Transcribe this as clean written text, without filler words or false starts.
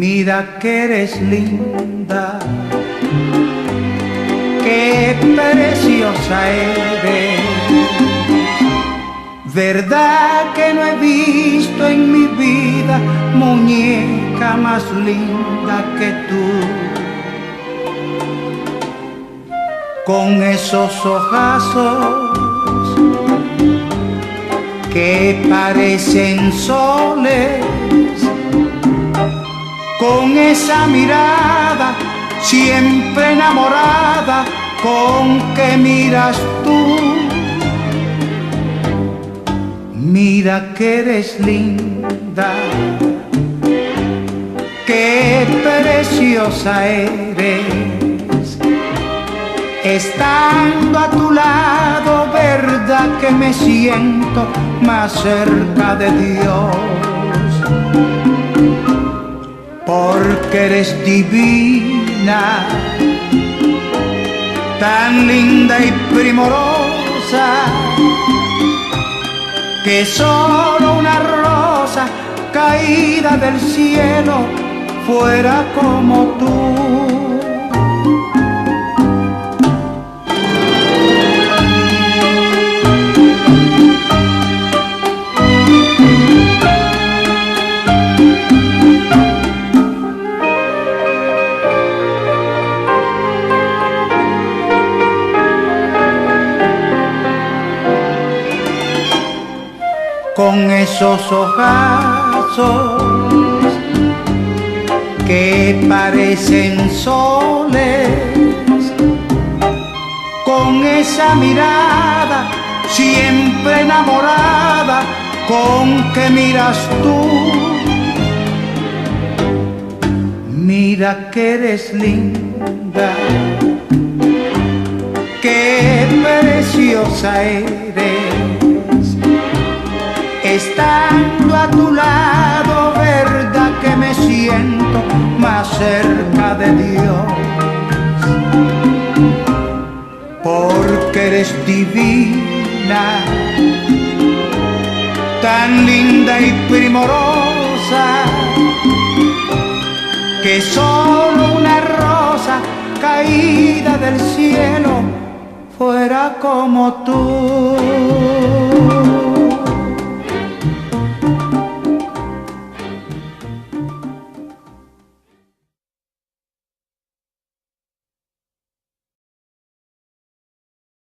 Mira que eres linda, qué preciosa eres. Verdad que no he visto en mi vida muñeca más linda que tú. Con esos ojazos que parecen soles, con esa mirada siempre enamorada con que miras tú. Mira que eres linda, qué preciosa eres. Estando a tu lado, verdad que me siento más cerca de Dios. Porque eres divina, tan linda y primorosa, que solo una rosa caída del cielo fuera como tú. Con esos ojazos que parecen soles, con esa mirada siempre enamorada con que miras tú. Mira que eres linda, qué preciosa eres. Estando a tu lado, verdad que me siento más cerca de Dios. Porque eres divina, tan linda y primorosa, que solo una rosa caída del cielo fuera como tú.